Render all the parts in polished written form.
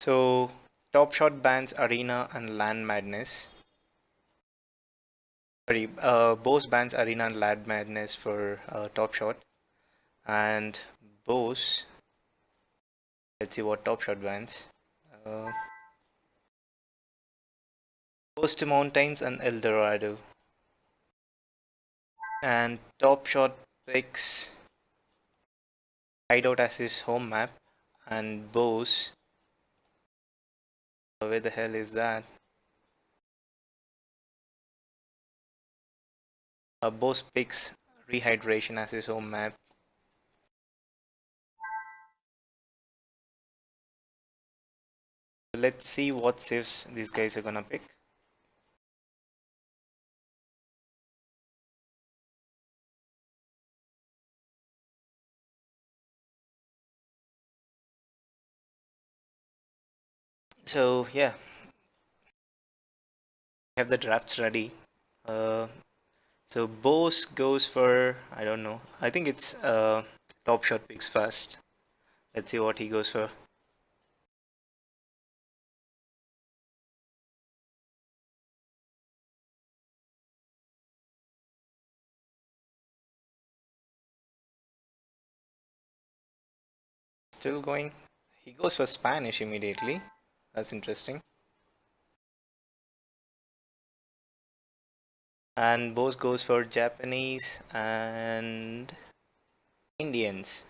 So Top Shot bans Arena and LAN Madness. Sorry, Bose bans Arena and LAN Madness for Top Shot, and Bose. Let's see what Top Shot bans. Uh, Coast Mountains and El Dorado, and Top Shot picks Hideout as his home map, and Bose. Where the hell is that? Bose picks Rehydration as his home map. Let's see what civs these guys are gonna pick. So yeah, I have the drafts ready. So Bose goes for, I don't know. I think it's Top Shot picks first. Let's see what he goes for. Still going. He goes for Spanish immediately. That's interesting. And Bose goes for Japanese and Indians.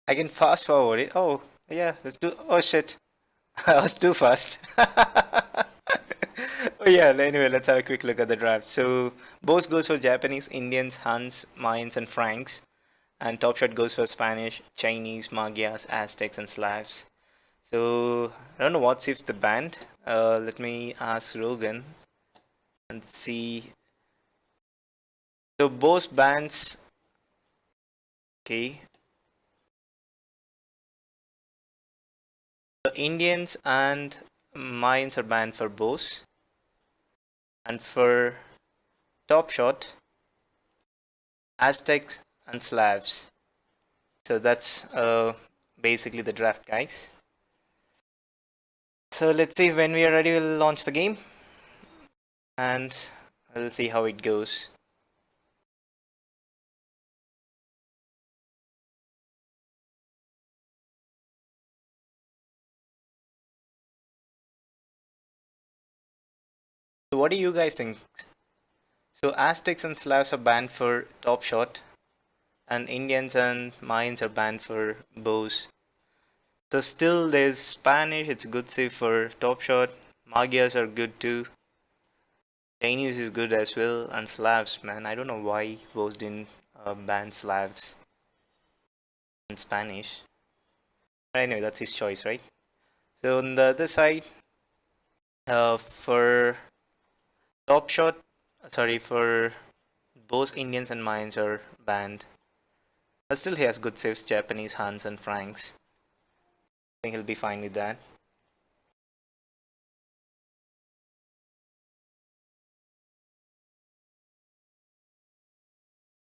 I can fast forward it. Oh, yeah, let's do. Oh shit, I was too fast. Oh yeah, anyway, let's have a quick look at the draft. So Bose goes for Japanese, Indians, Huns, Mayans, and Franks. And Top Shot goes for Spanish, Chinese, Magyars, Aztecs, and Slavs. So I don't know what civs the band. Let me ask Rogan and see. So Bose bans. Okay. The Indians and Mayans are banned for Bose. And for Top Shot, Aztecs and Slavs. So that's basically the draft, guys. So let's see, when we are ready, we'll launch the game and we'll see how it goes. So what do you guys think? So Aztecs and Slavs are banned for Top Shot, and Indians and Mayans are banned for Bose. So still there's Spanish, it's good save for Top Shot. Magyars are good too. Chinese is good as well, and Slavs, man, I don't know why Bose didn't ban Slavs and Spanish. But anyway, that's his choice, right? So on the other side, for Top Shot, sorry, for Bose, Indians and Mayans are banned. But still he has good saves, Japanese, Huns and Franks. I think he'll be fine with that.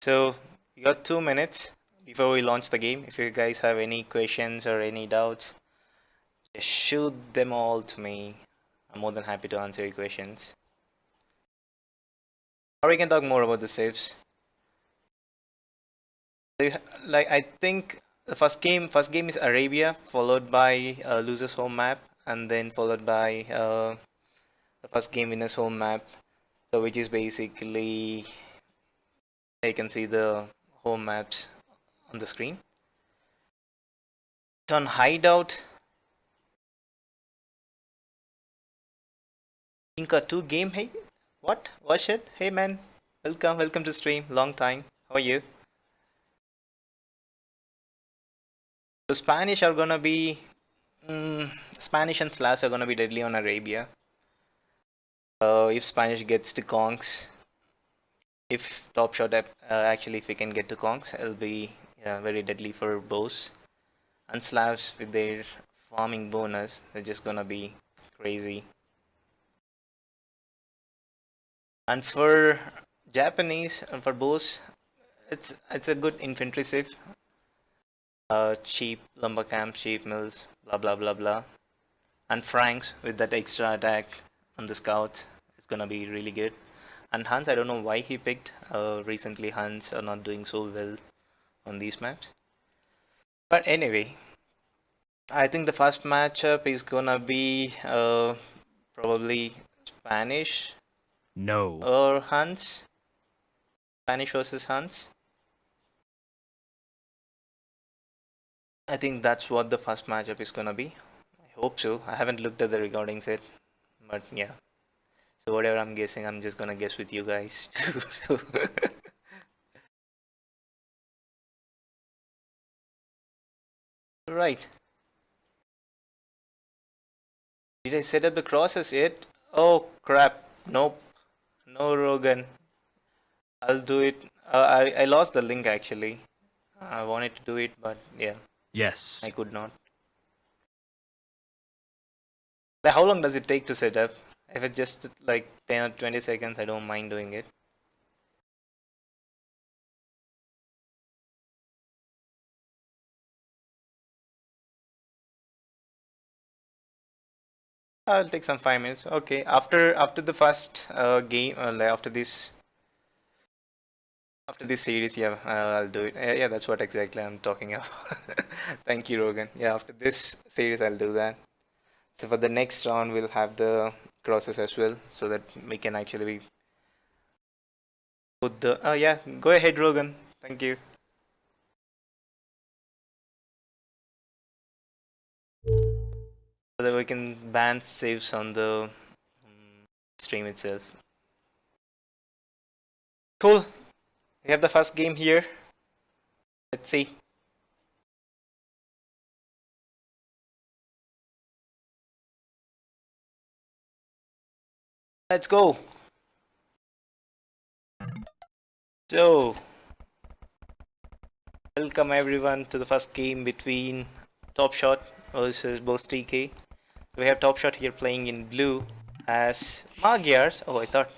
So you got 2 minutes before we launch the game. If you guys have any questions or any doubts, just shoot them all to me. I'm more than happy to answer your questions. Or we can talk more about the saves. Like, I think the first game is Arabia, followed by loser's home map, and then followed by the first game winner's home map. So which is basically, you can see the home maps on the screen. So on Hideout, Inca 2 game. Hey, what? What's it? Hey man, welcome to stream. Long time. How are you? The Spanish are gonna be Spanish and Slavs are gonna be deadly on Arabia. If Spanish gets to Kongs, if Top Shot actually if we can get to Kongs, it'll be very deadly for Bose. And Slavs with their farming bonus, they're just gonna be crazy. And for Japanese for Bose, it's a good infantry civ. Cheap lumber camps, cheap mills, blah blah blah blah. And Franks with that extra attack on the scouts is gonna be really good. And Hans, I don't know why he picked. Recently, Hans are not doing so well on these maps. But anyway, I think the first matchup is gonna be probably Spanish. No. Or Hans. Spanish versus Hans. I think that's what the first matchup is gonna be. I hope so. I haven't looked at the recordings yet, but yeah. So whatever I'm guessing, I'm just gonna guess with you guys too. So right. Did I set up the crosses yet? Oh crap! Nope. No, Rogan. I'll do it. I lost the link actually. I wanted to do it, but yeah, Yes. I could not. Like, how long does it take to set up? If it's just like 10 or 20 seconds, I don't mind doing it. I'll take some 5 minutes. Okay, after the first game, like after this series, yeah, I'll do it. Yeah, that's what exactly I'm talking about. Thank you, Rogan. Yeah, after this series, I'll do that. So for the next round, we'll have the crosses as well, so that we can actually put the. Oh yeah, go ahead, Rogan. Thank you. So that we can ban saves on the stream itself. Cool. We have the first game here. Let's see. Let's go. So, welcome everyone to the first game between Top Shot versus BoseDK. We have Top Shot here playing in blue as Magyars. Oh, I thought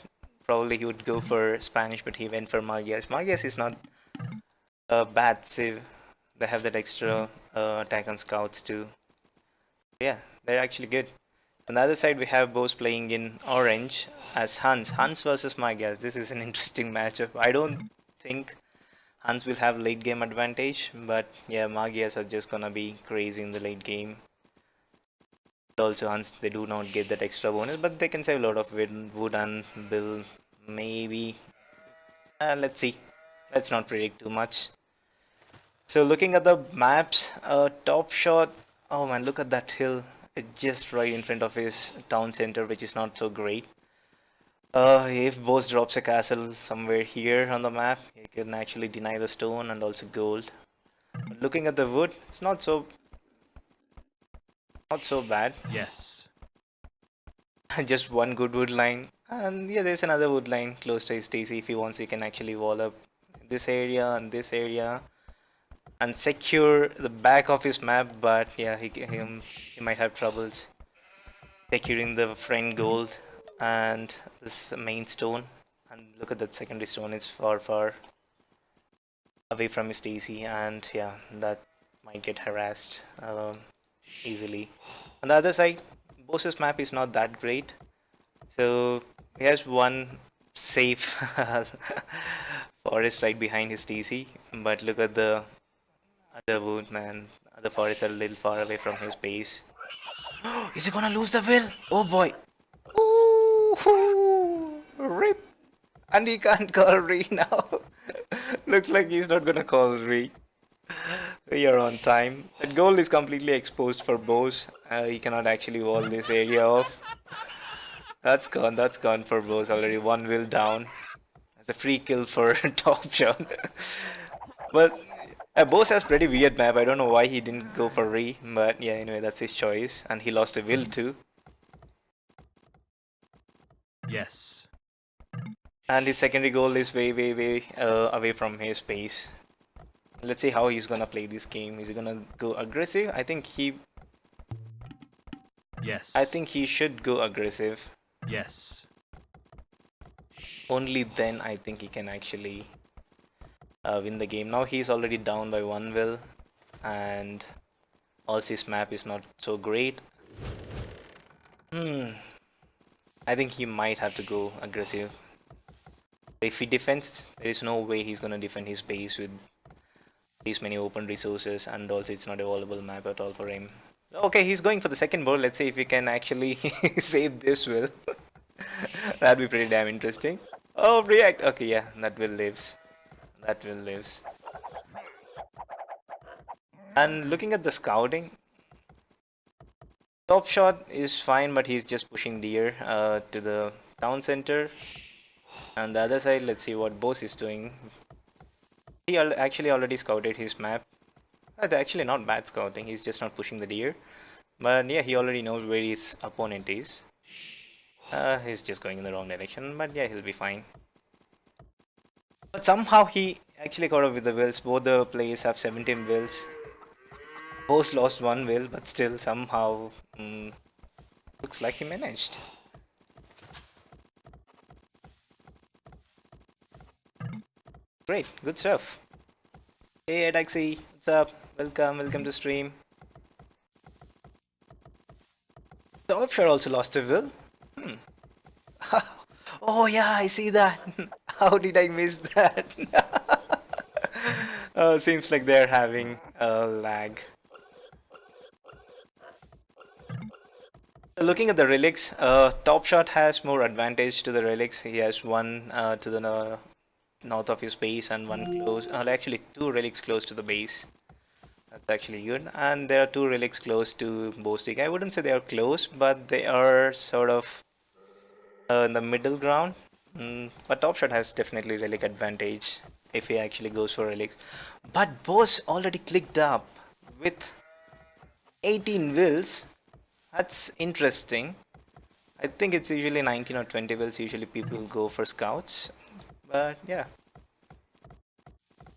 probably he would go for Spanish, but he went for Magyars. Magyars is not a bad civ. They have that extra attack on scouts too. Yeah, they're actually good. On the other side, we have Bose playing in orange as Hans. Hans versus Magyars. This is an interesting matchup. I don't think Hans will have late game advantage, but yeah, Magyars are just gonna be crazy in the late game. Also, Hans, they do not get that extra bonus, but they can save a lot of wood and bill. Maybe. Let's see. Let's not predict too much. So looking at the maps, Top Shot. Oh man, look at that hill. It's just right in front of his town center, which is not so great. If Bose drops a castle somewhere here on the map, he can actually deny the stone and also gold. But looking at the wood, it's not so bad. Yes. Just one good wood line, and yeah, there's another wood line close to his Stacy. If he wants, he can actually wall up this area and this area and secure the back of his map. But yeah, he might have troubles securing the front gold and this main stone. And look at that secondary stone; it's far away from his Stacy, and yeah, that might get harassed easily. On the other side, Bose's map is not that great. So he has one safe forest right behind his TC, but look at the other wood, man. The forests are a little far away from his base. Is he gonna lose the will? Oh boy! Ooh, rip! And he can't call Ree now. Looks like he's not gonna call Ree. We are on time. That goal is completely exposed for Bose. He cannot actually wall this area off. That's gone for Bose already. One will down. That's a free kill for Top Shot. But Bose has pretty weird map. I don't know why he didn't go for Re, but yeah, anyway, that's his choice. And he lost a will too. Yes. And his secondary goal is way away from his base. Let's see how he's gonna play this game. Is he gonna go aggressive? Yes. I think he should go aggressive. Yes. Only then I think he can actually win the game. Now he's already down by 1 will, and also his map is not so great. I think he might have to go aggressive. If he defends, there is no way he's gonna defend his base with these many open resources, and also it's not a valuable map at all for him. Okay, he's going for the second board. Let's see if he can actually save this will. That'd be pretty damn interesting. Oh, react. Okay, yeah, that will lives. That will lives. And looking at the scouting, top shot is fine, but he's just pushing deer to the town center. And the other side, let's see what Bose is doing. He actually already scouted his map. That's actually not bad scouting. He's just not pushing the deer. But yeah, he already knows where his opponent is. He's just going in the wrong direction. But yeah, he'll be fine. But somehow he actually caught up with the wills. Both the players have 17 wills. Bose lost 1 will, but still somehow looks like he managed. Great, good stuff. Hey Taxi, what's up? Welcome to stream. The offshore also lost a will. Oh yeah, I see that. How did I miss that? Seems like they're having a lag. Looking at the relics, Top Shot has more advantage to the relics. He has one to the north of his base and one close. Actually, 2 relics close to the base. That's actually good. And there are 2 relics close to BoseDK. I wouldn't say they are close, but they are sort of in the middle ground. But Top Shot has definitely relic advantage if he actually goes for relics. But Bose already clicked up with 18 wills. That's interesting. I think it's usually 19 or 20 wills. Usually people go for scouts. But yeah.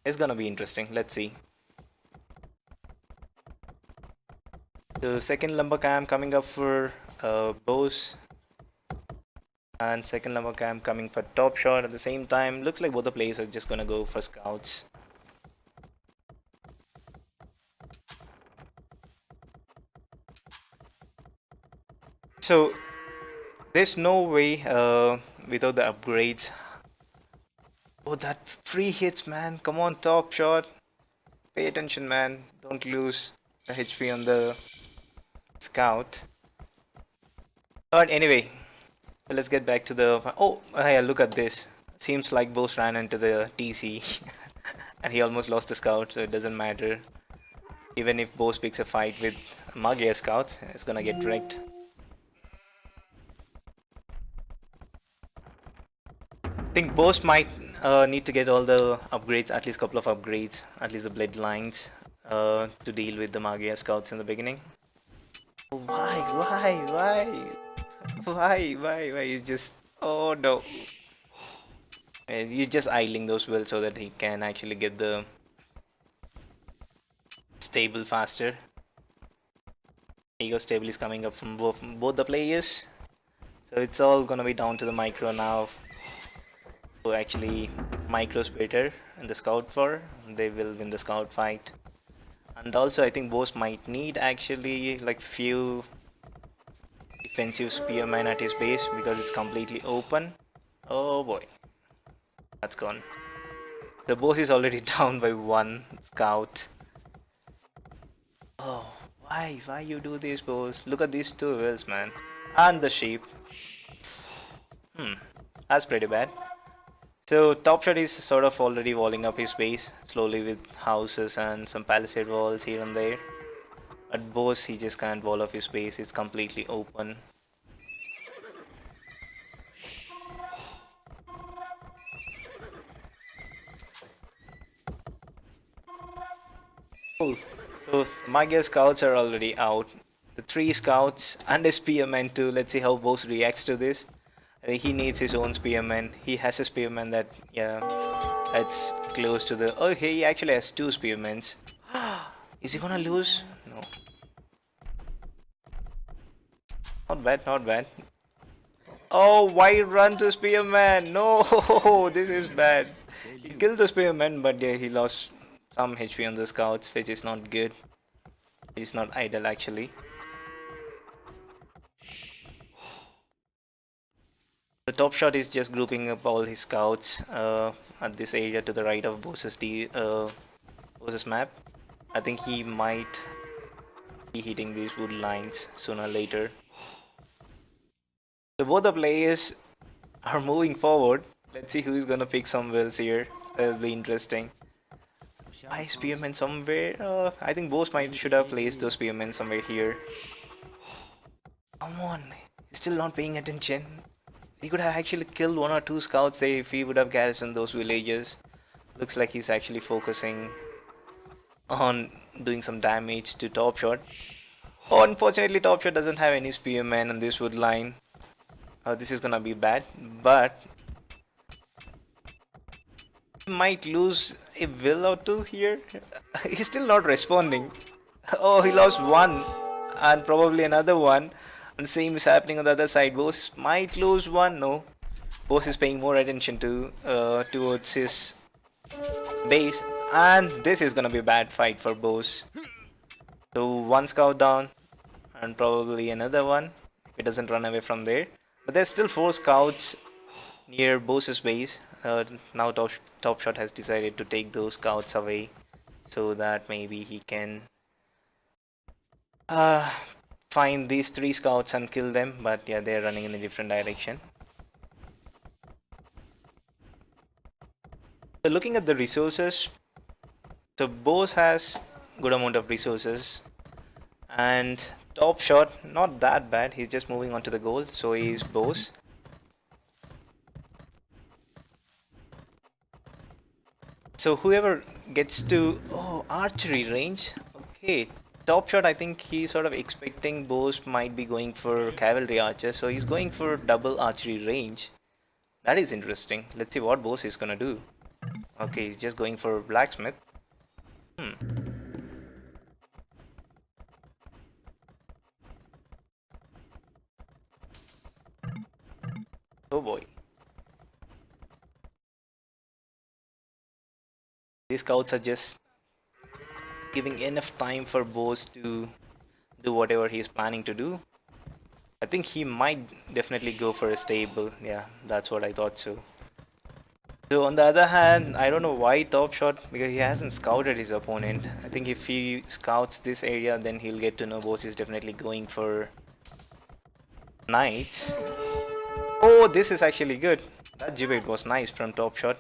It's gonna be interesting. Let's see. The second lumber camp coming up for Bose. And second lumber camp coming for Top Shot at the same time. Looks like both the players are just gonna go for scouts. So there's no way without the upgrades. Oh, that free hits, man. Come on, Top Shot. Pay attention, man. Don't lose the HP on the scout. But anyway, let's get back to the... Oh, hey, look at this. Seems like Bose ran into the TC. And he almost lost the scout, so it doesn't matter. Even if Bose picks a fight with Magia scouts, it's gonna get wrecked. I think Bose might need to get all the upgrades, at least a couple of upgrades, at least the bloodlines, to deal with the Magia scouts in the beginning. Why? You just... Oh no. You're just idling those wills so that he can actually get the stable faster. Ego stable is coming up from both the players. So it's all gonna be down to the micro now. So actually micros better in the scout for. They will win the scout fight. And also I think Bose might need actually like few defensive spearmen at his base because it's completely open. Oh boy. That's gone. The Bose is already down by 1 scout. Oh, why you do this, Bose? Look at these 2 wills, man. And the sheep. That's pretty bad. So Top Shot is sort of already walling up his base slowly with houses and some palisade walls here and there. At Bose, he just can't wall off his base. It's completely open. Cool. So Magia scouts are already out. The 3 scouts and a spearman too. Let's see how Bose reacts to this. I think he needs his own spearman. He has a spearman that, yeah, that's close to the... Oh, he actually has 2 spearmans. Is he gonna lose? No. Not bad, not bad. Oh, why run to Spearman? No, this is bad. He killed the Spearman, but yeah, he lost some HP on the scouts, which is not good. He's not idle actually. The top shot is just grouping up all his scouts at this area to the right of Bose's map. I think he might be hitting these wood lines sooner or later. So both the players are moving forward. Let's see who is gonna pick some wills here. That'll be interesting. Why spearmen somewhere? I think Bose might should have placed those spearmen somewhere here. Come on, he's still not paying attention. He could have actually killed one or two scouts there if he would have garrisoned those villages. Looks like he's actually focusing on doing some damage to Top Shot. Oh, unfortunately, Top Shot doesn't have any spearmen on this wood line. This is gonna be bad, but he might lose a will or two here. He's still not responding. Oh, he lost one and probably another one. And the same is happening on the other side. Bose might lose one. No, Bose is paying more attention to towards his base, and this is gonna be a bad fight for Bose. So one scout down, and probably another one if it doesn't run away from there. But there's still 4 scouts near Bose's base. Now Top Shot has decided to take those scouts away so that maybe he can uh, find these 3 scouts and kill them. But yeah, they're running in a different direction. So looking at the resources, so Bose has good amount of resources, and Top Shot not that bad. He's just moving on to the goal, so he's Bose. So whoever gets to archery range, okay. Top Shot, I think he's sort of expecting Bose might be going for cavalry archer, so he's going for double archery range. That is interesting. Let's see what Bose is gonna do. Okay, he's just going for blacksmith. Oh boy. These scouts are just giving enough time for Bose to do whatever he's planning to do. I think he might definitely go for a stable. Yeah, that's what I thought so. So on the other hand, I don't know why Top Shot, because he hasn't scouted his opponent. I think if he scouts this area, then he'll get to know Bose is definitely going for knights. Oh, this is actually good. That debate was nice from Top Shot.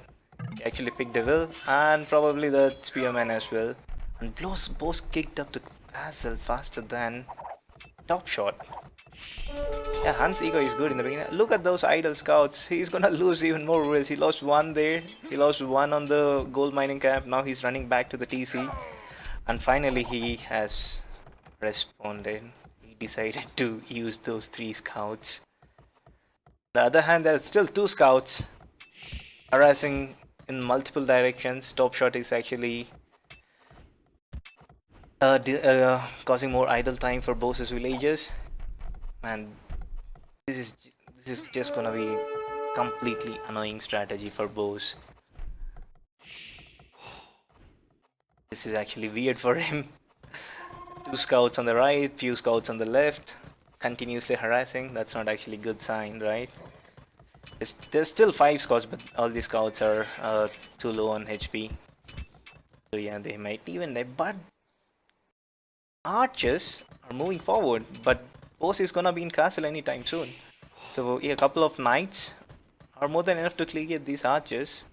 He actually picked the will and probably the spearman as well. And Bose kicked up the castle faster than Top Shot. Yeah, Hans' ego is good in the beginning. Look at those idle scouts. He's gonna lose even more wills. He lost one there. He lost one on the gold mining camp. Now he's running back to the TC. And finally he has responded. He decided to use those 3 scouts. On the other hand, there are still 2 scouts harassing in multiple directions. Top Shot is actually causing more idle time for Bose's villagers. And this is just gonna be completely annoying strategy for Bose. This is actually weird for him. 2 scouts on the right, few scouts on the left, continuously harassing. That's not actually a good sign, right? There's still 5 scouts, but all these scouts are too low on HP. So yeah, they might even die. But archers are moving forward, but Bose is gonna be in castle anytime soon. So yeah, a couple of knights are more than enough to clear these archers.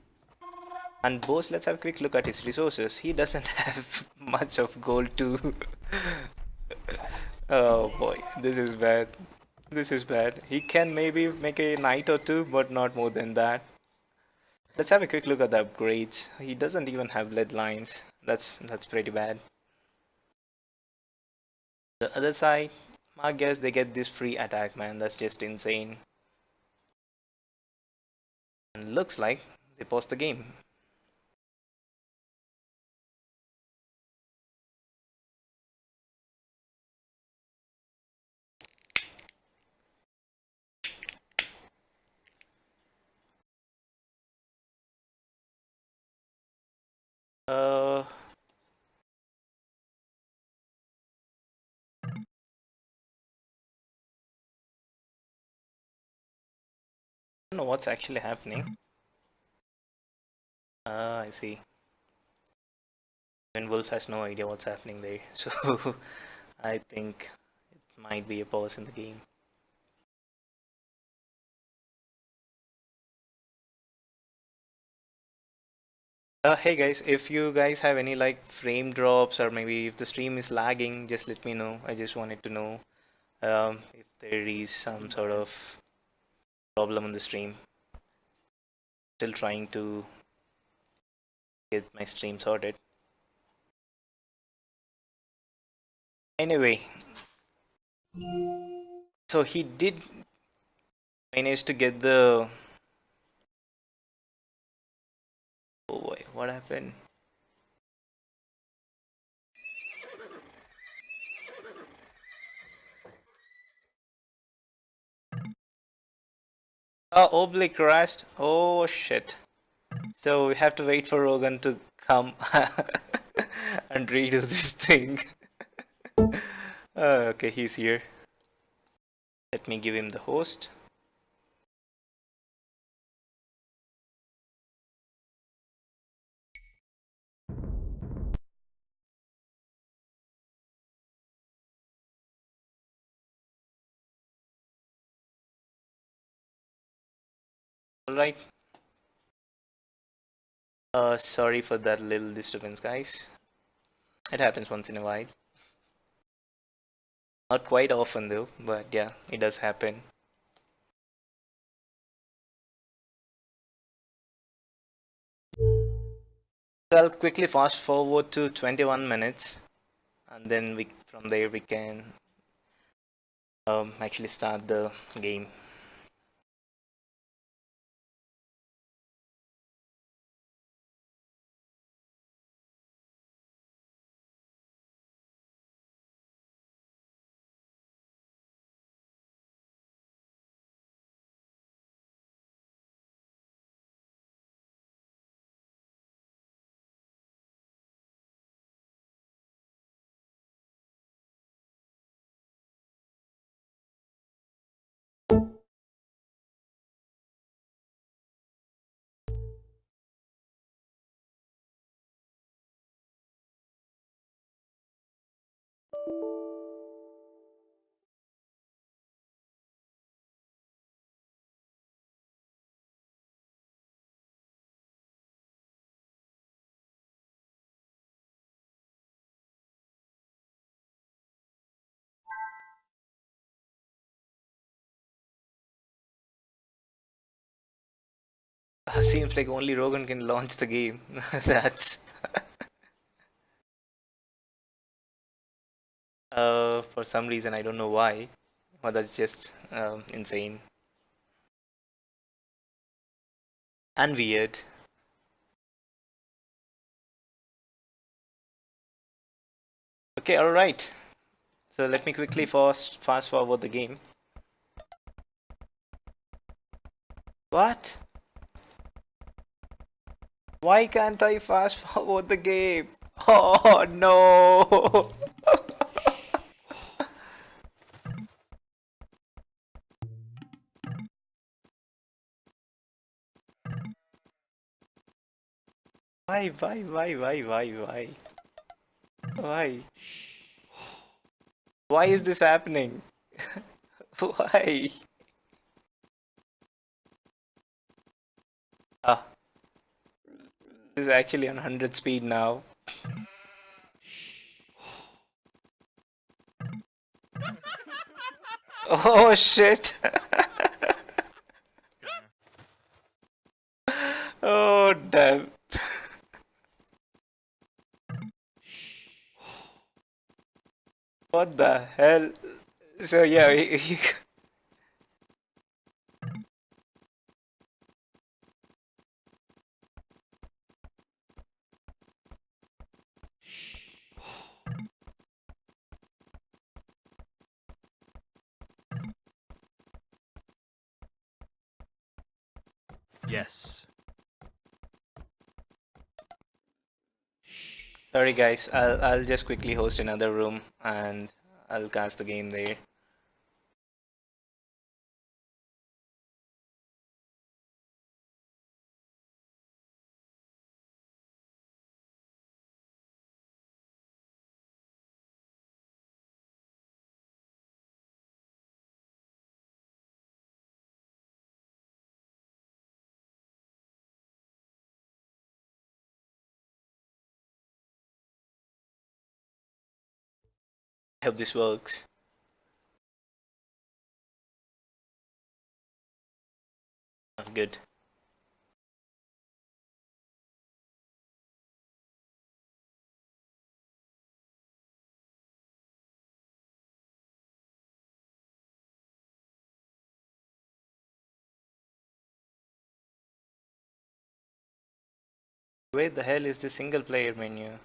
And Bose, let's have a quick look at his resources. He doesn't have much of gold too. Oh boy, this is bad. This is bad. He can maybe make a knight or 2, but not more than that. Let's have a quick look at the upgrades. He doesn't even have lead lines. That's pretty bad. The other side, I guess they get this free attack, man. That's just insane. And looks like they paused the game. don't know what's actually happening. I see. And Wolf has no idea what's happening there, so I think it might be a pause in the game. Hey guys, if you guys have any like frame drops or maybe if the stream is lagging, just let me know. I just wanted to know if there is some sort of problem on the stream. Still trying to get my stream sorted. Anyway, so he did manage to get the... Oh boy, what happened? Oh, Oblique crashed. Oh shit. So we have to wait for Rogan to come and redo this thing. Okay, he's here. Let me give him the host. Alright. Sorry for that little disturbance, guys. It happens once in a while. Not quite often though, but yeah, it does happen. So I'll quickly fast forward to 21 minutes and then from there we can actually start the game. Seems like only Rogan can launch the game. That's for some reason I don't know why, but that's just insane and weird. Okay, all right. So let me quickly fast forward the game. What? Why can't I fast forward the game? Oh no! Why? Why? Why is this happening? Why? Ah, this is actually on 100 speed now. Oh shit! Oh damn! What the hell? So yeah, Yes. sorry guys, I'll just quickly host another room and I'll cast the game there. I hope this works. Oh, good. Where the hell is the single player menu?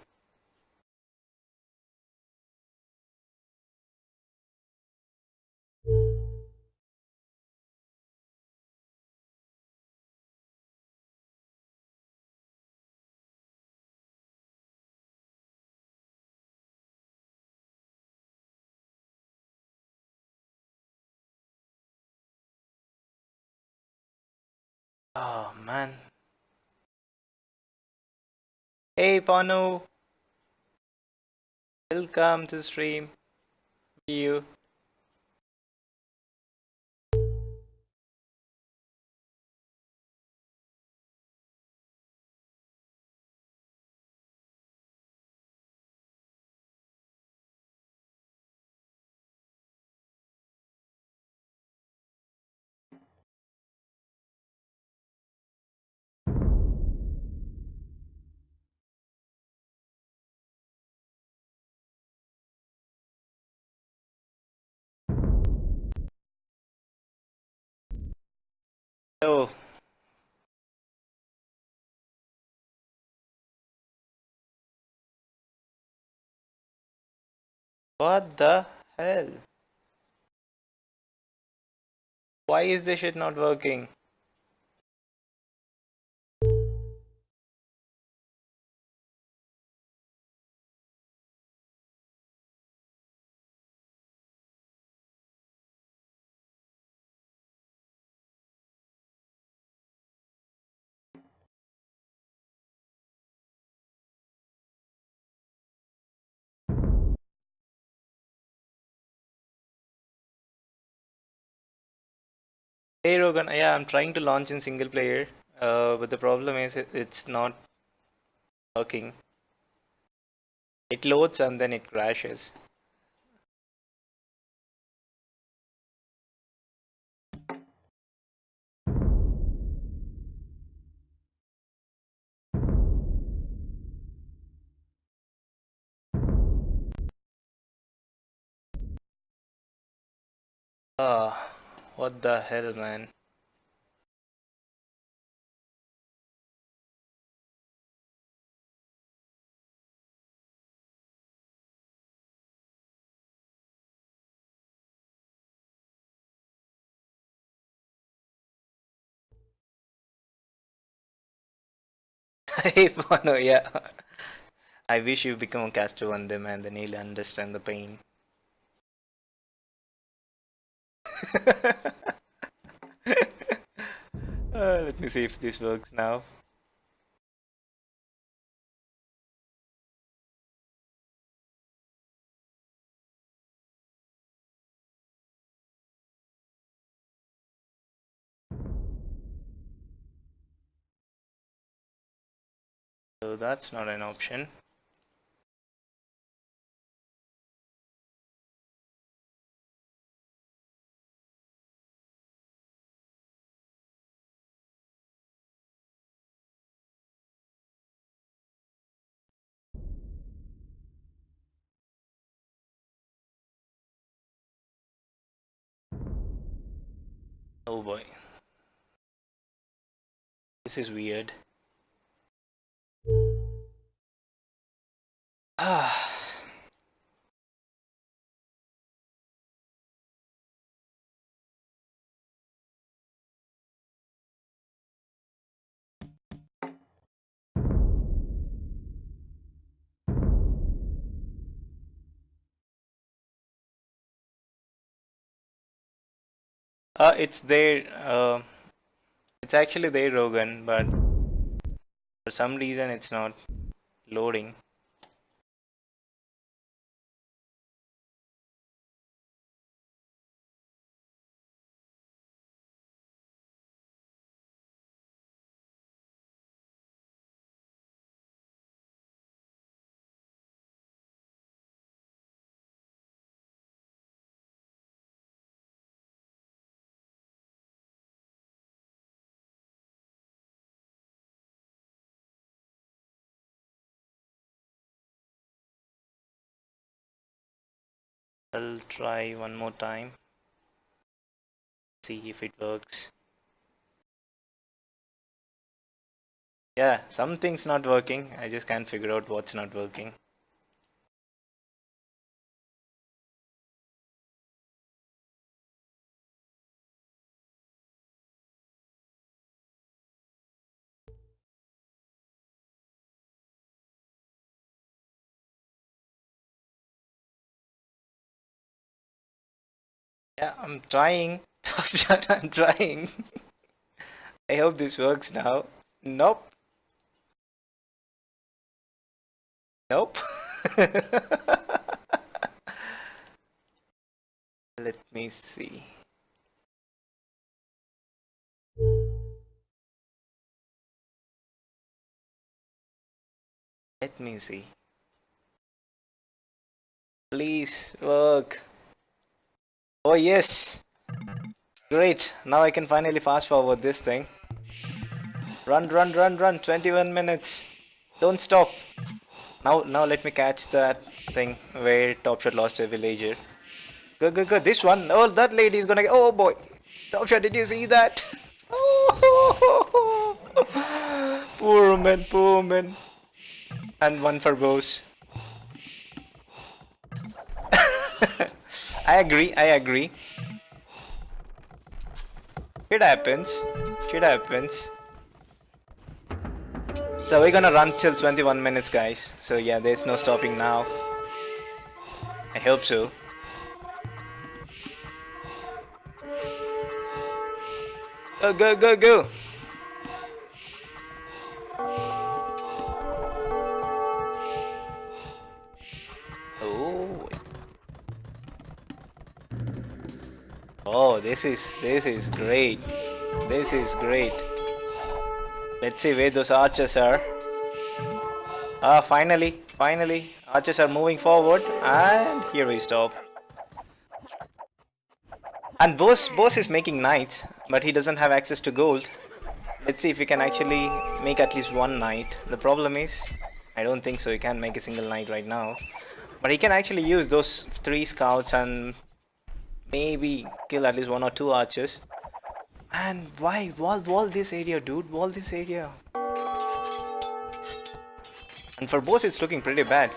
Oh man. Hey Pano, welcome to the stream. You. Oh, what the hell? Why is this shit not working? Hey Rogan, yeah, I'm trying to launch in single player, but the problem is it's not working. It loads and then it crashes. Ah, what the hell, man? Hey Pano, yeah. I wish you become a caster one day, man, then you'll understand the pain. Let me see if this works now. So that's not an option. Oh boy, this is weird. Ah, it's there. It's actually there, Rogan, but for some reason it's not loading. I'll try one more time. See if it works. Yeah, something's not working. I just can't figure out what's not working. Yeah, I'm trying. Top shot, I'm trying. I hope this works now. Nope. Nope. Let me see. Let me see. Please work. Oh, yes. Great. Now I can finally fast forward this thing. Run, run, run, run. 21 minutes. Don't stop. Now let me catch that thing where Top Shot lost a villager. Good, good, good. This one. Oh, that lady is gonna. Oh boy. Top Shot, did you see that? Oh, poor woman, poor woman. And one for Bose. I agree, I agree. Shit happens. Shit happens. So we're gonna run till 21 minutes, guys. So yeah, there's no stopping now. I hope so. Go, go, go, go. Oh. Oh, this is great. This is great. Let's see where those archers are. Ah, finally, finally. Archers are moving forward. And here we stop. And Bose is making knights, but he doesn't have access to gold. Let's see if we can actually make at least one knight. The problem is, I don't think so. He can't make a single knight right now. But he can actually use those 3 scouts and maybe kill at least 1 or 2 archers. And why? Wall this area, dude. Wall this area. And for Bose, it's looking pretty bad.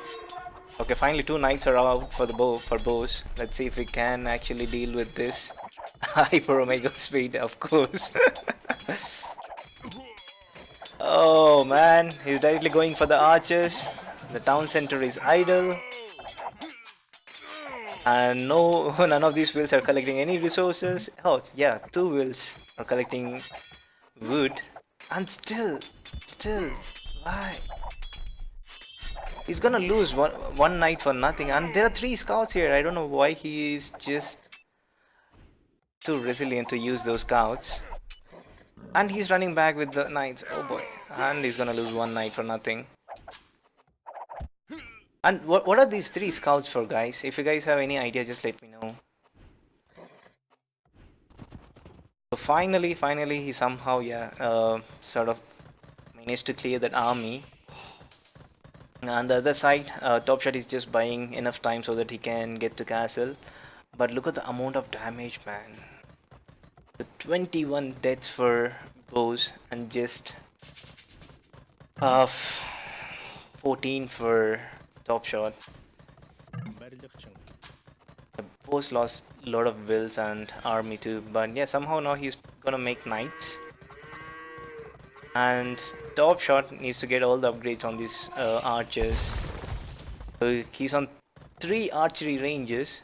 Okay, finally 2 knights are out for Bose. Let's see if we can actually deal with this. Hyper Omega speed, of course. Oh man, he's directly going for the archers. The town center is idle. And no, none of these wheels are collecting any resources. Oh yeah, 2 wheels are collecting wood. And still, why? He's gonna lose one knight for nothing. And there are 3 scouts here. I don't know why he is just too resilient to use those scouts. And he's running back with the knights. Oh boy. And he's gonna lose 1 knight for nothing. And what are these 3 scouts for, guys? If you guys have any idea, just let me know. So finally he somehow, sort of managed to clear that army. On the other side, Top Shot is just buying enough time so that he can get to castle. But look at the amount of damage, man. The 21 deaths for Bose and just 14 for Top Shot. Bose lost a lot of wills and army too, but yeah, somehow now he's gonna make knights. And Top Shot needs to get all the upgrades on these archers. So he's on 3 archery ranges,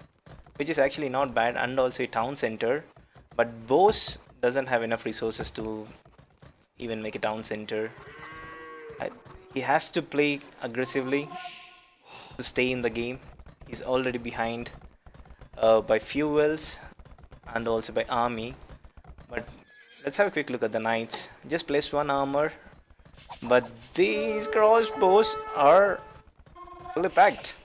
which is actually not bad, and also a town center. But Bose doesn't have enough resources to even make a town center. He has to play aggressively to stay in the game. He's already behind by fuels and also by army. But let's have a quick look at the knights. Just placed 1 armor, but these crossbows are fully packed.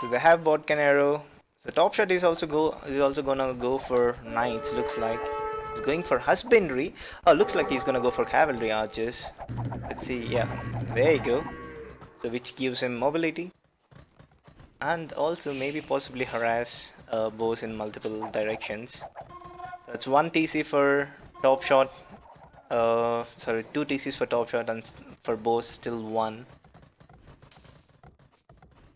So they have Bodkin arrow. So Top Shot is also gonna go for knights. Looks like he's going for husbandry. Oh, looks like he's gonna go for cavalry archers. Let's see. Yeah, there you go. so which gives him mobility and also maybe possibly harass Bose in multiple directions. So that's 1 TC for top shot, sorry, 2 TCs for top shot, and for Bose still 1.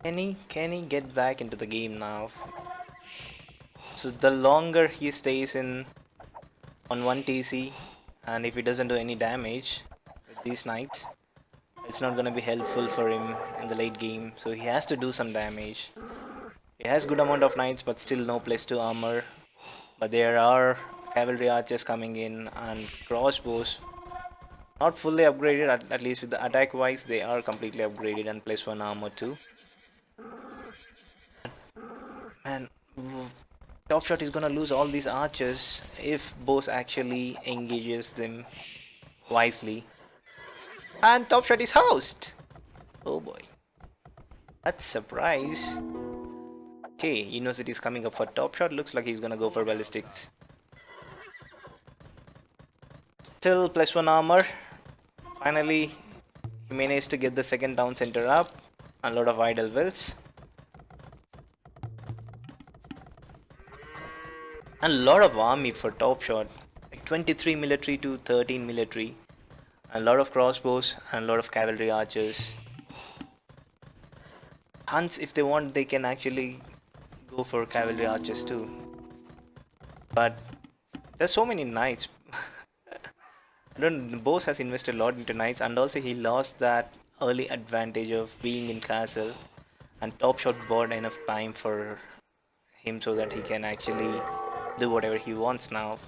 Can he get back into the game now? So the longer he stays in on 1 TC, and if he doesn't do any damage with these knights, it's not gonna be helpful for him in the late game. So he has to do some damage. He has good amount of knights, but still no +2 armor. But there are cavalry archers coming in and crossbows. Not fully upgraded, at least with the attack wise, they are completely upgraded and +1 armor too. And top shot is gonna lose all these archers if Bose actually engages them wisely. And top shot is housed. Oh boy, that's surprise. Okay, University is coming up for top shot. Looks like he's gonna go for ballistics. Still +1 armor. Finally, he managed to get the second town center up. A lot of idle wills. And a lot of army for top shot. Like 23 military to 13 military. A lot of crossbows and a lot of cavalry archers. Hunts, if they want, they can actually go for cavalry archers too. But there's so many knights. Bose has invested a lot into knights, and also he lost that early advantage of being in castle, and top shot bought enough time for him so that he can actually do whatever he wants now.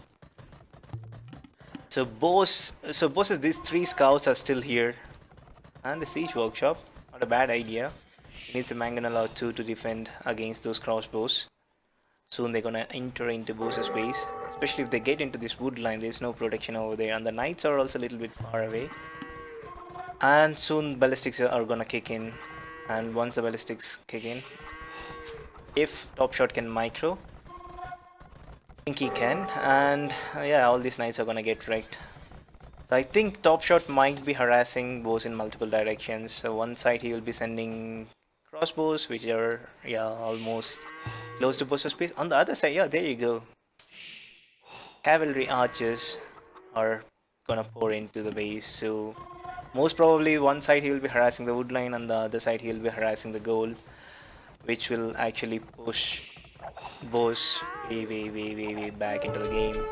So Bose's these 3 scouts are still here, and the siege workshop, not a bad idea. He needs a mangonel too to defend against those crossbows. Soon they're gonna enter into Bose's base, especially if they get into this wood line. There's no protection over there, and the knights are also a little bit far away. And soon ballistics are gonna kick in, and once the ballistics kick in, if top shot can micro, I think he can, and yeah, all these knights are gonna get wrecked. So I think top shot might be harassing Bose in multiple directions. So one side he will be sending crossbows, which are almost close to Bose's base. On the other side, there you go, cavalry archers are gonna pour into the base. So most probably one side he will be harassing the wood line, and the other side he will be harassing the goal, which will actually push Bose way back into the game.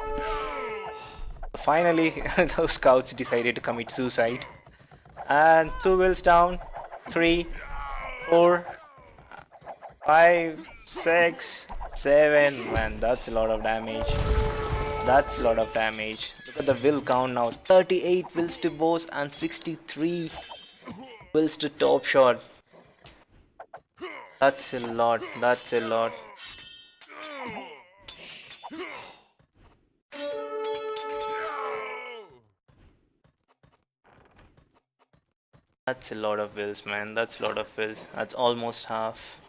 Finally, those scouts decided to commit suicide, and 2 wills down, 3, 4, 5, 6, 7. Man, that's a lot of damage. That's a lot of damage. Look at the will count now. 38 wills to Bose and 63 wills to top shot. That's a lot. That's a lot. That's a lot of wills, man. That's a lot of wills. That's almost half.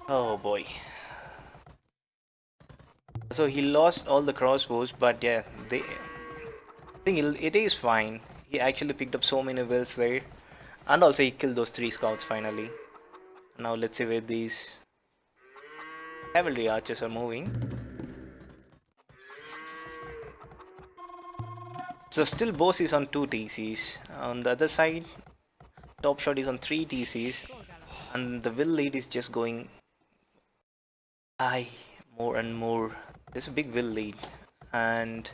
Oh boy. So he lost all the crossbows, but yeah, I think it is fine. He actually picked up so many wills there, and also he killed those 3 scouts finally. Now let's see where these cavalry archers are moving. So still Bose is on 2 TCs. On the other side, top shot is on 3 TCs, and the will lead is just going high more and more. There's a big will lead, and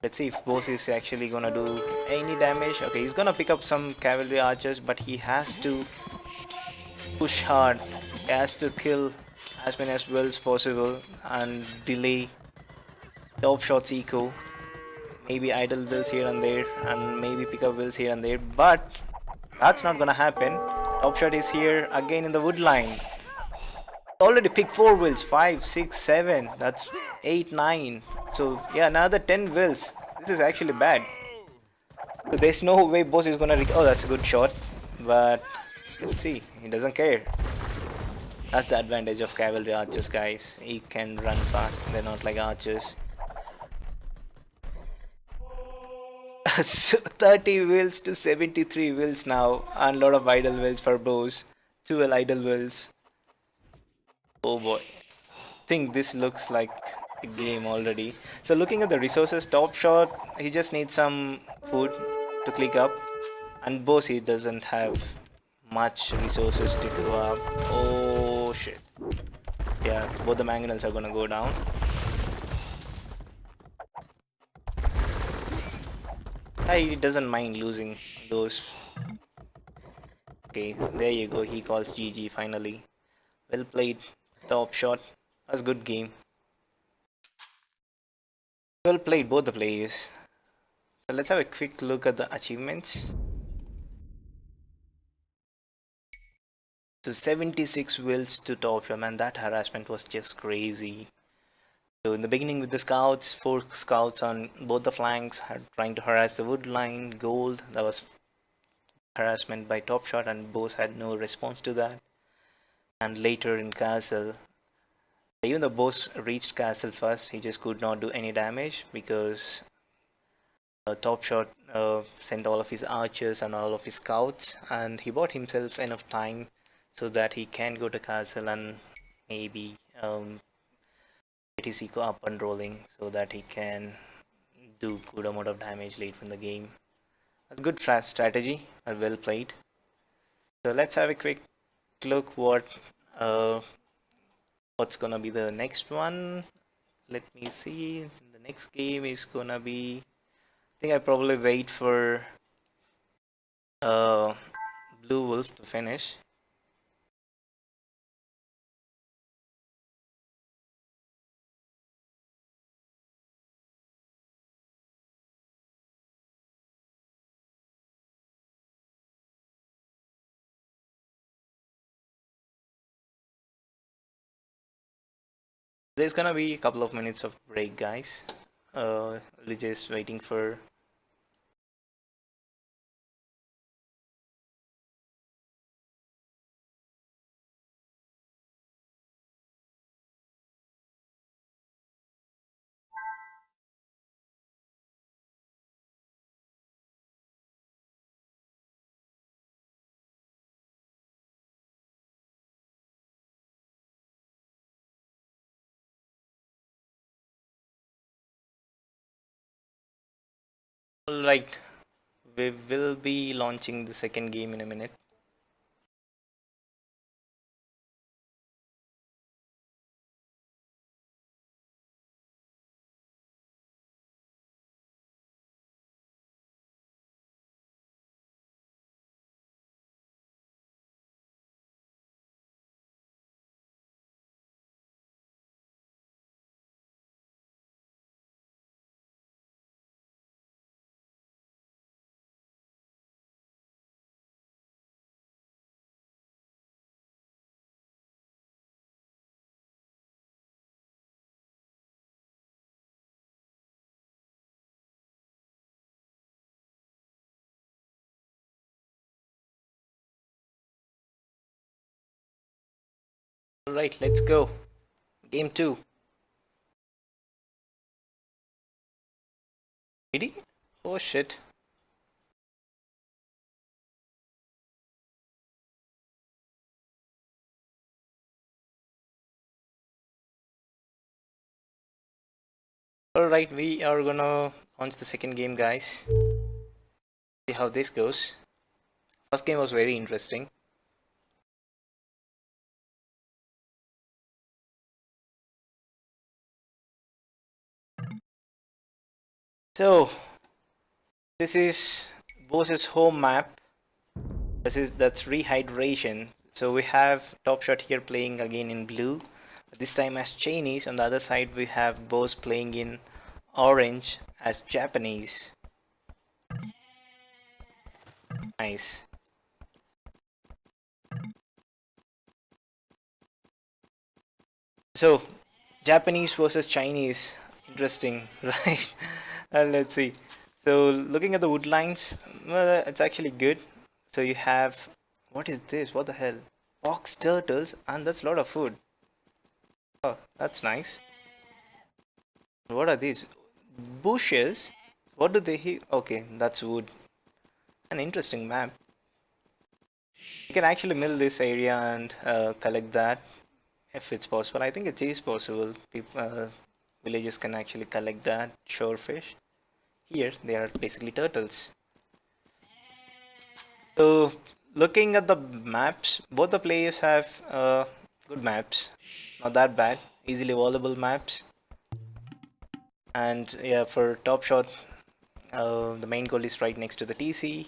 let's see if Bose is actually gonna do any damage. Okay, he's gonna pick up some cavalry archers, but he has to push hard. He has to kill as many as wills possible and delay top shot's eco. Maybe idle wills here and there, and maybe pick up wills here and there, but that's not gonna happen. Top shot is here again in the wood line. Already picked 4 wills, 5, 6, 7. That's 8, 9. So yeah, another 10 wills. This is actually bad. So there's no way Bose is gonna. Oh, that's a good shot, but we'll see. He doesn't care. That's the advantage of cavalry archers, guys. He can run fast. They're not like archers. So 30 wheels to 73 wheels now, and a lot of idle wheels for Bose. 12 idle wheels. Oh boy. Think this looks like a game already. So looking at the resources, top shot, he just needs some food to click up. And Bose, he doesn't have much resources to go up. Oh shit. Yeah, both the mangonels are gonna go down. He doesn't mind losing those. Okay, there you go. He calls GG finally. Well played. Top shot. That's a good game. Well played, both the players. So let's have a quick look at the achievements. So 76 wills to top shot, man. That harassment was just crazy. So in the beginning with the scouts, 4 scouts on both the flanks trying to harass the wood line, gold. That was harassment by top shot, and Bose had no response to that. And later in castle, even though Bose reached castle first, he just could not do any damage because top shot sent all of his archers and all of his scouts, and he bought himself enough time so that he can go to castle and maybe get his eco up and rolling so that he can do good amount of damage late in the game. That's good fast strategy and well played. So let's have a quick look what's gonna be the next one. Let me see. The next game is gonna be, I think I probably wait for uh, Blue Wolf to finish. There's gonna be a couple of minutes of break, guys. We're just waiting for. Alright, we will be launching the second game in a minute. Alright, let's go. Game 2. Ready? Oh shit. Alright, we are gonna launch the second game, guys. See how this goes. First game was very interesting. So this is Bose's home map. That's rehydration. So we have Top Shot here playing again in blue, but this time as Chinese. On the other side we have Bose playing in orange as Japanese. Nice. So Japanese versus Chinese. Interesting, right? Let's see. So looking at the wood lines, well, it's actually good. So you have, what is this? What the hell? Box turtles, and that's a lot of food. Oh, that's nice. What are these? Bushes? What do they? Okay, that's wood. An interesting map. You can actually mill this area and collect that if it's possible. I think it is possible. People, villages can actually collect that shorefish. Here, they are basically turtles. So, looking at the maps, both the players have good maps. Not that bad. Easily available maps. And yeah, for top shot, the main goal is right next to the TC.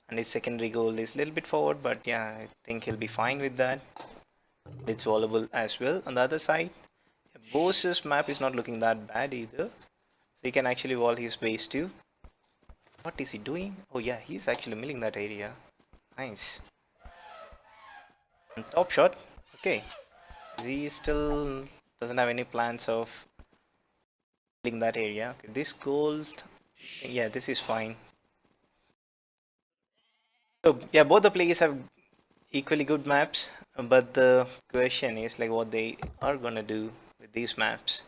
And his secondary goal is a little bit forward, but yeah, I think he'll be fine with that. It's volleyball as well. On the other side, Bose's map is not looking that bad either. So he can actually wall his base too. What is he doing? Oh yeah, he's actually milling that area. Nice. And top shot. Okay. He still doesn't have any plans of milling that area. Okay, this gold. Yeah, this is fine. So yeah, both the players have equally good maps, but the question is like what they are gonna do with these maps.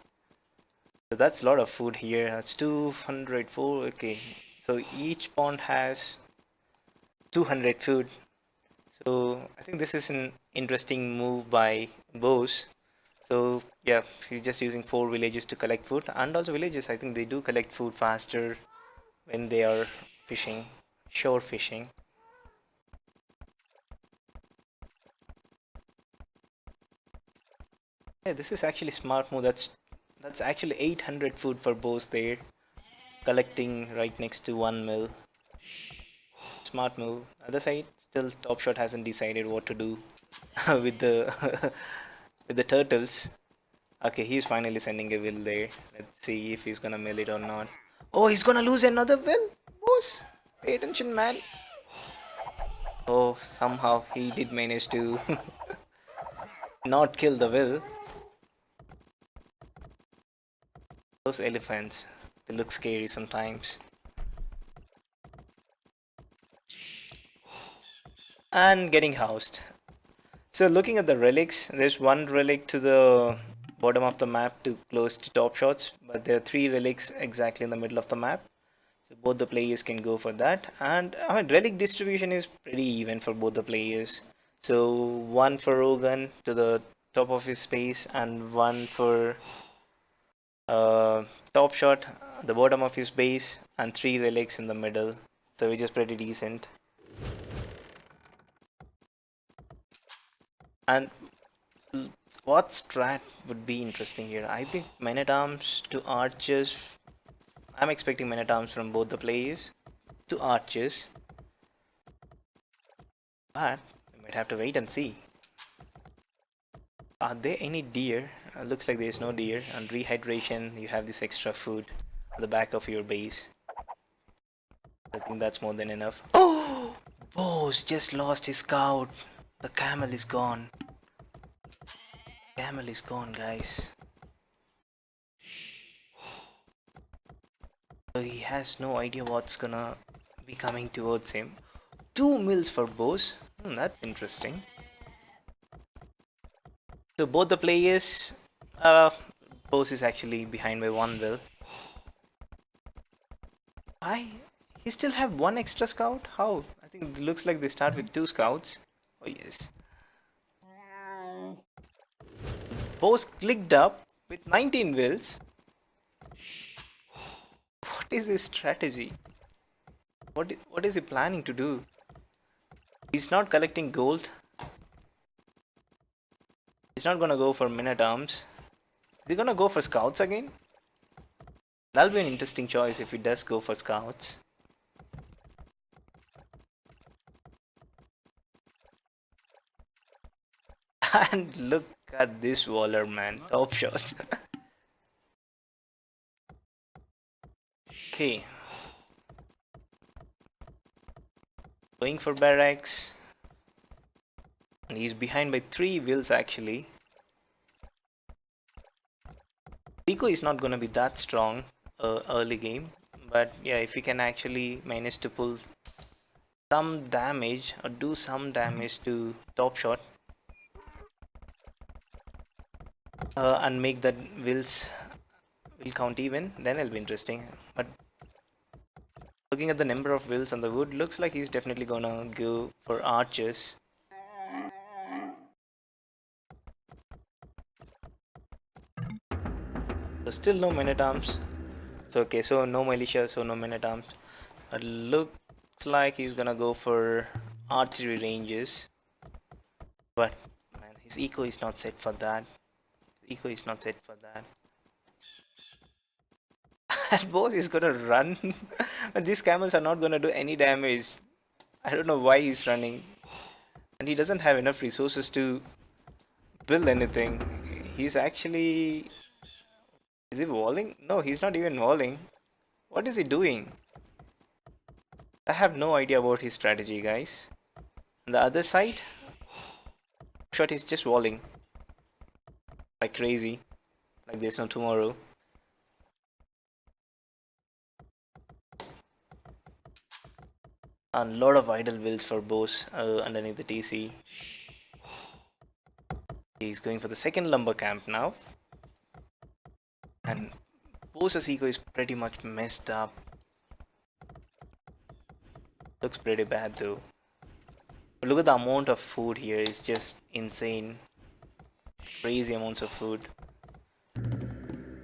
So that's a lot of food here. That's 204. Okay, so each pond has 200 food. So I think this is an interesting move by Bose. So yeah, he's just using 4 villages to collect food, and also villages, I think they do collect food faster when they are fishing, shore fishing. Yeah, this is actually smart move. That's actually 800 food for Bose there, collecting right next to 1 mill. Smart move. Other side, still Top Shot hasn't decided what to do with the with the turtles. Okay, he's finally sending a will there. Let's see if he's gonna mill it or not. Oh, he's gonna lose another will? Boss, pay attention, man. Oh, somehow he did manage to not kill the will. Those elephants, they look scary sometimes. And getting housed. So looking at the relics, there's one relic to the bottom of the map to close to top shots, but there are 3 relics exactly in the middle of the map. So both the players can go for that. And I mean, relic distribution is pretty even for both the players. So one for Rogan to the top of his space, and one for top shot at the bottom of his base, and 3 relics in the middle. So which is pretty decent. And what strat would be interesting here? I think men at arms to archers. I'm expecting men at arms from both the players to archers, but we might have to wait and see. Are there any deer? Looks like there's no deer. On rehydration, you have this extra food at the back of your base. I think that's more than enough. Oh! Bose just lost his scout. The camel is gone. Camel is gone, guys. So he has no idea what's gonna be coming towards him. 2 mills for Bose. That's interesting. So both the players, Bose is actually behind by 1 mill. Why? He still have 1 extra scout? How? I think it looks like they start with 2 scouts. Oh yes. Bose clicked up with 19 wills. What is his strategy? What is he planning to do? He's not collecting gold. He's not gonna go for men at arms. Is he gonna go for scouts again? That'll be an interesting choice if he does go for scouts. And look at this Waller, man. Top shots. Okay. Going for barracks. And he's behind by 3 wills actually. Pico is not gonna be that strong early game. But yeah, if he can actually manage to pull some damage or do some damage to top shot, and make that will count even, then it'll be interesting. But looking at the number of wills on the wood, looks like he's definitely gonna go for archers. So still no men at arms. So okay, so no militia, so no men at arms. It looks like he's gonna go for archery ranges. But man, his eco is not set for that. Eco is not set for that. And boss is gonna run. But these camels are not gonna do any damage. I don't know why he's running. And he doesn't have enough resources to build anything. He's actually... Is he walling? No, he's not even walling. What is he doing? I have no idea about his strategy, guys. On the other side, shot is just walling. Like crazy. Like there's no tomorrow. And a lot of idle wills for Bose underneath the TC. He's going for the second lumber camp now. And Bose's eco is pretty much messed up. Looks pretty bad though. But look at the amount of food here, it's just insane. Crazy amounts of food.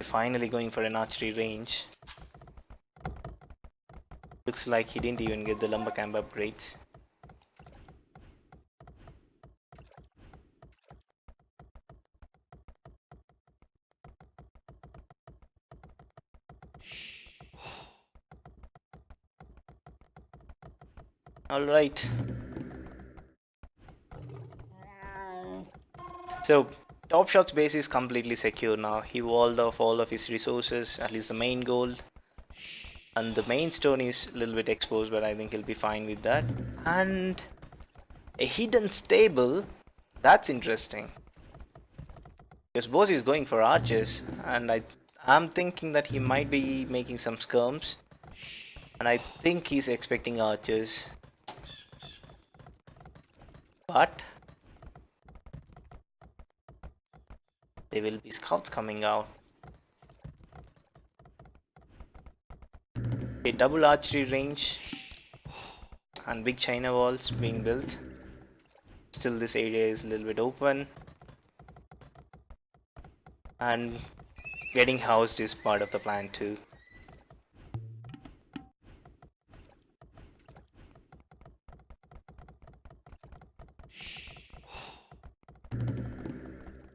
Finally going for an archery range. Looks like he didn't even get the lumber camp upgrades. Alright. So Top Shot's base is completely secure now. He walled off all of his resources, at least the main gold. And the main stone is a little bit exposed, but I think he'll be fine with that. And a hidden stable, that's interesting. Because Bose is going for archers, and I'm thinking that he might be making some skirms. And I think he's expecting archers. But there will be scouts coming out. A double archery range and big China walls being built. Still this area is a little bit open. And getting housed is part of the plan too.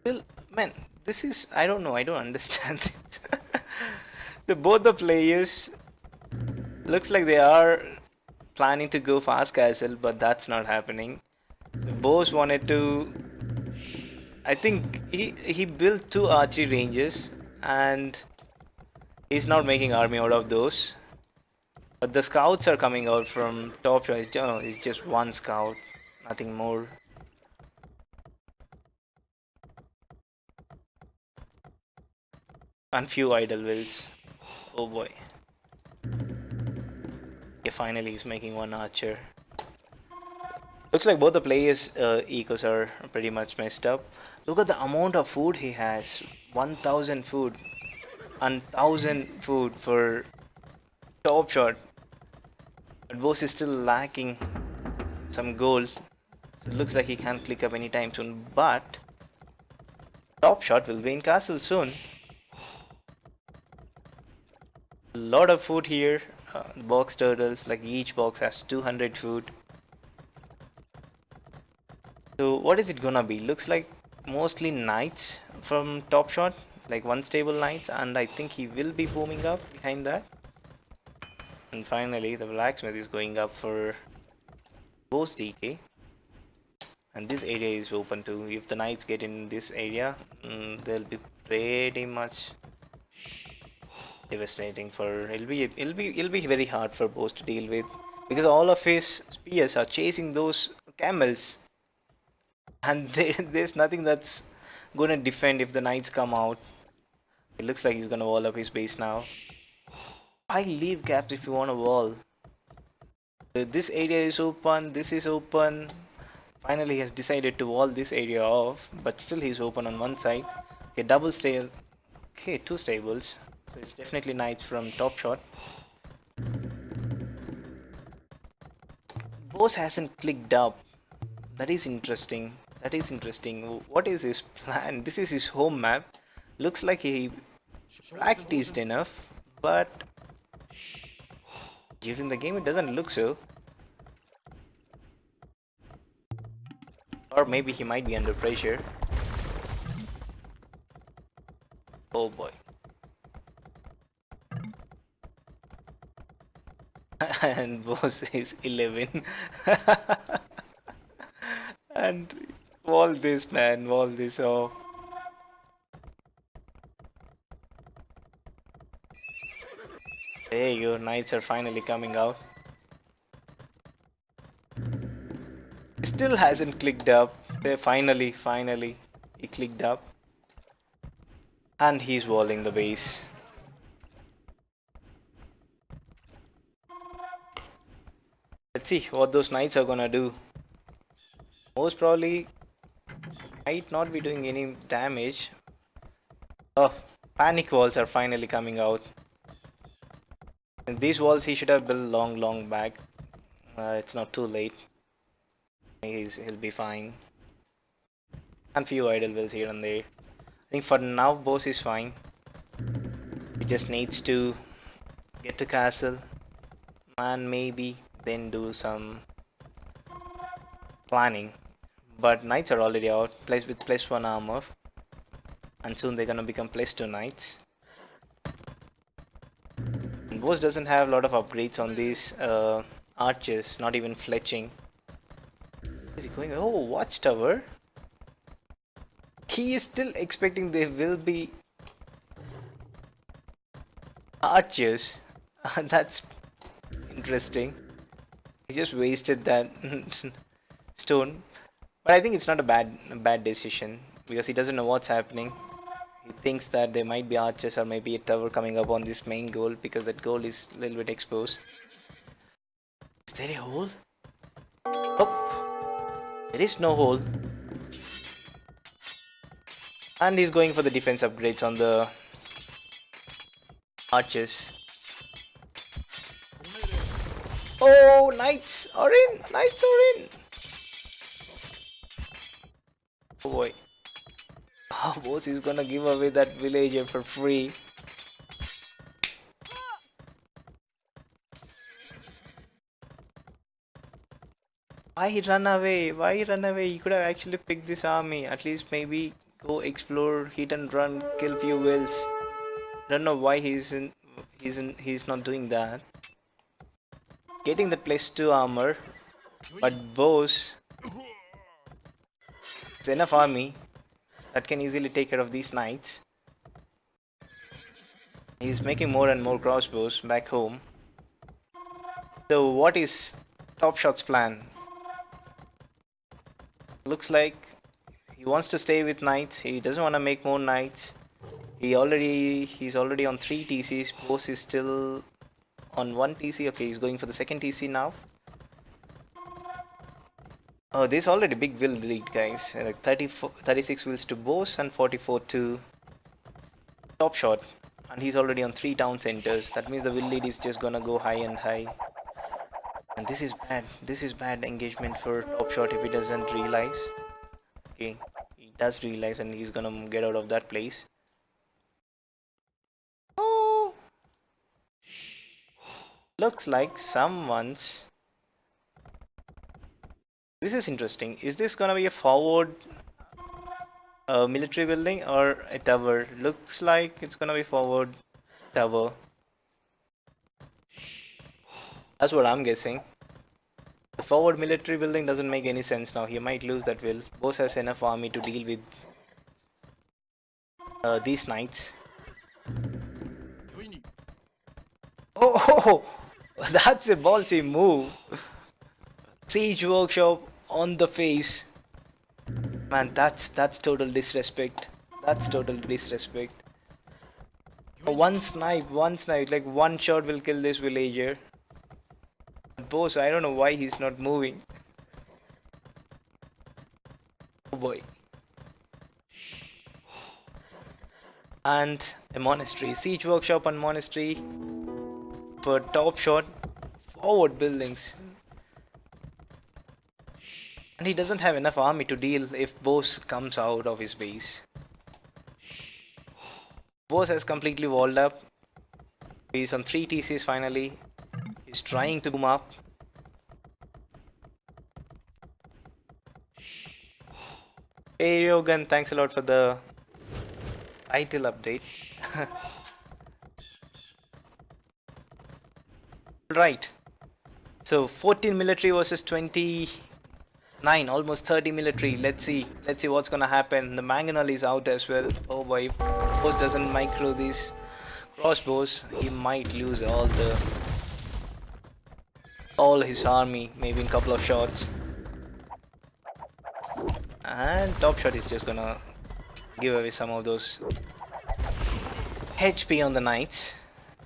Well, man, this is... I don't know, I don't understand this. Both the players... Looks like they are planning to go fast castle, but that's not happening. So Bose wanted to... I think he built 2 archery ranges and he's not making army out of those. But the scouts are coming out from top choice. No, it's just 1 scout, nothing more. And few idle wills. Oh boy. Okay, finally he's making 1 archer. Looks like both the players' ecos are pretty much messed up. Look at the amount of food he has. 1000 food. And 1000 food for Top Shot. But Bose is still lacking some gold. So it looks like he can't click up anytime soon. But Top Shot will be in castle soon. A lot of food here. Box turtles, like each box has 200 food. So what is it gonna be? Looks like mostly knights from Top Shot, like 1 stable knights, and I think he will be booming up behind that. And finally the blacksmith is going up for BoseDK. And this area is open too. If the knights get in this area, they'll be pretty much devastating for... It'll be very hard for Bose to deal with, because all of his spears are chasing those camels. And there's nothing that's gonna defend if the knights come out. It looks like he's gonna wall up his base now. I leave gaps if you want a wall. This area is open, this is open. Finally he has decided to wall this area off, but still he's open on one side. Okay, double stable. Okay, two stables. So it's definitely knights from top shot. Bose hasn't clicked up. That is interesting. That is interesting. What is his plan? This is his home map. Looks like he practiced enough, but during the game it doesn't look so. Or maybe he might be under pressure. Oh boy. And Bose is 11. And wall this, man, wall this off. There you go, knights are finally coming out. Still hasn't clicked up. There, finally, he clicked up. And he's walling the base. Let's see what those knights are gonna do. Most probably might not be doing any damage. Oh, panic walls are finally coming out. And these walls he should have built long back. It's not too late. He'll be fine. And few idle wills here and there. I think for now Bose is fine. He just needs to get to castle and maybe then do some planning. But knights are already out, placed with +1 armor, and soon they're gonna become +2 knights. And Bose doesn't have a lot of upgrades on these archers, not even fletching. Is he going? Oh, watchtower. He is still expecting there will be archers. That's interesting. He just wasted that stone. But I think it's not a bad decision because he doesn't know what's happening. He thinks that there might be archers or maybe a tower coming up on this main goal because that goal is a little bit exposed. Is there a hole? Oh, there is no hole. And he's going for the defense upgrades on the archers. Oh, knights are in! Knights are in! Oh boy. Oh, Bose is gonna give away that villager for free. Why he run away? Why he run away? He could have actually picked this army. At least maybe go explore, hit and run, kill few wills. Don't know why he's not doing that. Getting the +2 armor, but Bose is enough army that can easily take care of these knights. He's making more and more crossbows back home. So what is Top Shot's plan? Looks like he wants to stay with knights. He doesn't want to make more knights. He's already on 3 TCs. Bose is still on 1 TC. Okay, he's going for the second TC now. Oh, there's already big will lead, guys. Like 36 wills to Bose and 44 to Top Shot. And he's already on 3 town centers. That means the will lead is just gonna go high and high. And this is bad. This is bad engagement for Top Shot if he doesn't realize. Okay, he does realize and he's gonna get out of that place. Oh, looks like someone's. This is interesting. Is this gonna be a forward military building or a tower? Looks like it's gonna be forward tower. That's what I'm guessing. The forward military building doesn't make any sense now. He might lose that will. Bose has enough army to deal with these knights. Oh, that's a ballsy move. Siege workshop on the face. Man, that's total disrespect. That's total disrespect. One snipe, like one shot will kill this villager. Bose, I don't know why he's not moving. Oh boy. and a monastery. Siege workshop and monastery for top shot. Forward buildings. And he doesn't have enough army to deal if Bose comes out of his base. Bose has completely walled up. He's on 3 TCs finally. He's trying to boom up. Hey Yogan, thanks a lot for the title update. Right. So 14 military versus 29, almost 30 military. Let's see what's gonna happen. The mangonel is out as well. Oh boy, if Bose doesn't micro these crossbows, he might lose all his army, maybe in a couple of shots. And top shot is just gonna give away some of those HP on the knights,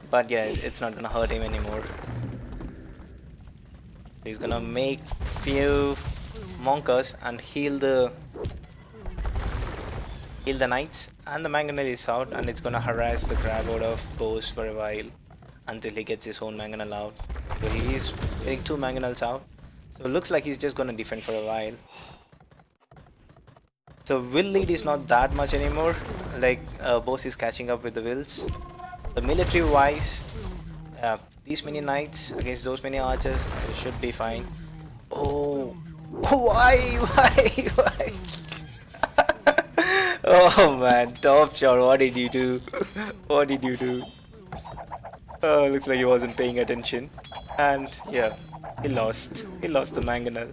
but yeah, it's not gonna hurt him anymore. He's gonna make few monkers and heal the knights, and the mangonel is out, and it's gonna harass the crap out of Bose for a while until he gets his own mangonel out. So he's getting 2 mangonels out, so it looks like he's just gonna defend for a while. So will lead is not that much anymore, like Bose is catching up with the wills. The military wise, these many knights against those many archers, it should be fine. Oh, why? Oh man, top shot, what did you do? What did you do? Oh, looks like he wasn't paying attention. And yeah, he lost the mangonel.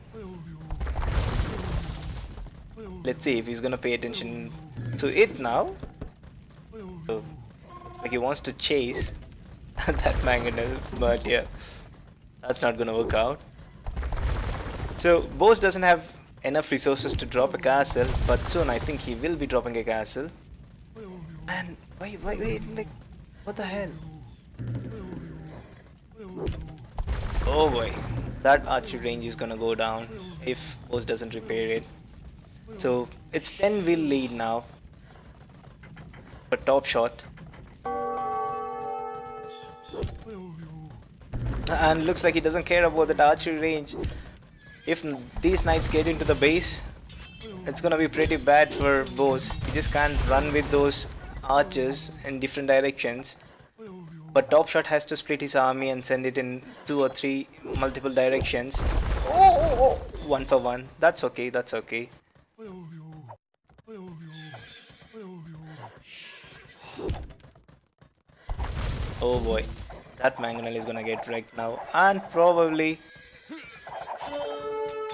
Let's see if he's gonna pay attention to it now. So, looks like he wants to chase that mangonel, but yeah, that's not gonna work out. So Bose doesn't have enough resources to drop a castle, but soon I think he will be dropping a castle. And wait, like, what the hell? Oh boy, that archery range is gonna go down if Bose doesn't repair it. So it's 10 will lead now for top shot. And looks like he doesn't care about the archery range. If these knights get into the base, it's gonna be pretty bad for Bose. He just can't run with those archers in different directions. But top shot has to split his army and send it in 2 or 3 multiple directions. Oh, 1 for 1. That's okay, that's okay. Oh boy, that mangonel is gonna get wrecked now, and probably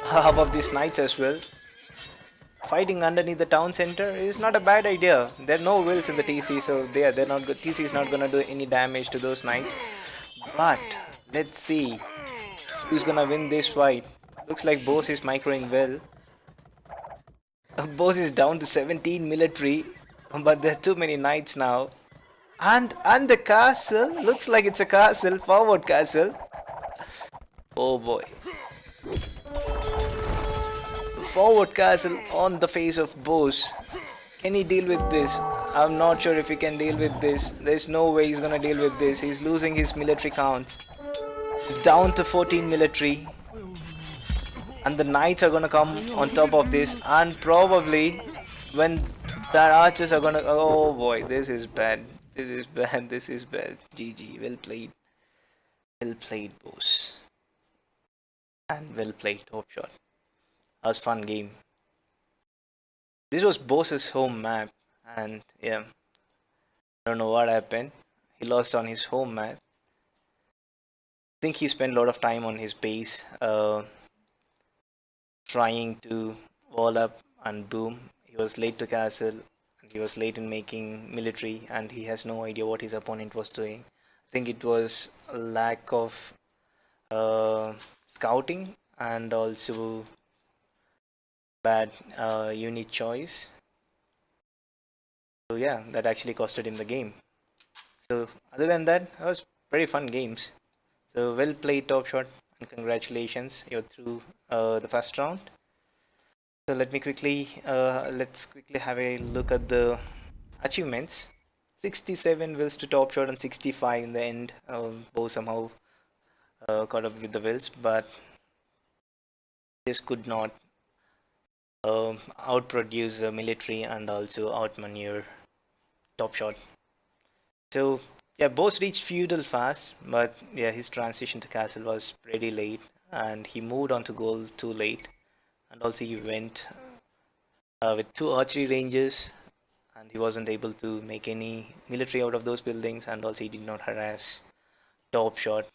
half of these knights as well. Fighting underneath the town center is not a bad idea. There are no wills in the TC, so they're not good. TC is not gonna do any damage to those knights. But let's see who's gonna win this fight. Looks like Bose is microing well. Bose is down to 17 military, but there are too many knights now. And the castle looks like it's a castle, forward castle. Oh boy. Forward castle on the face of Bose. Can he deal with this? I'm not sure if he can deal with this. There's no way he's gonna deal with this. He's losing his military counts. He's down to 14 military. And the knights are gonna come on top of this. And probably when the archers are gonna... Oh boy, this is bad. This is bad. This is bad. GG. Well played. Well played, Bose. And well played, top shot. That was a fun game. This was Bose's home map, and yeah, I don't know what happened. He lost on his home map. I think he spent a lot of time on his base, trying to wall up and boom. He was late to castle, and he was late in making military, and he has no idea what his opponent was doing. I think it was a lack of scouting and also bad unit choice. So yeah, that actually costed him the game. So other than that, that was very fun games. So well played, top shot, and congratulations, you're through the first round. So let's quickly have a look at the achievements. 67 wills to top shot and 65 in the end. Bose somehow caught up with the wills, but this could not outproduce the military and also outmaneuver top shot. So yeah, Bose reached feudal fast, but yeah, his transition to castle was pretty late, and he moved on to gold too late. And also he went with 2 archery ranges, and he wasn't able to make any military out of those buildings, and also he did not harass top shot,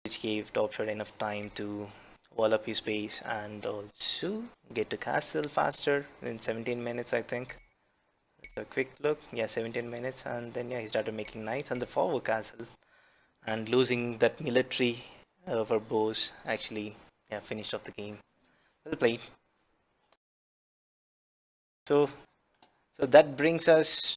which gave top shot enough time to wall up his base and also get to castle faster in 17 minutes, I think. Let's have a quick look. Yeah, 17 minutes, and then yeah, he started making knights on the forward castle, and losing that military for Bose actually yeah finished off the game. Well played. So that brings us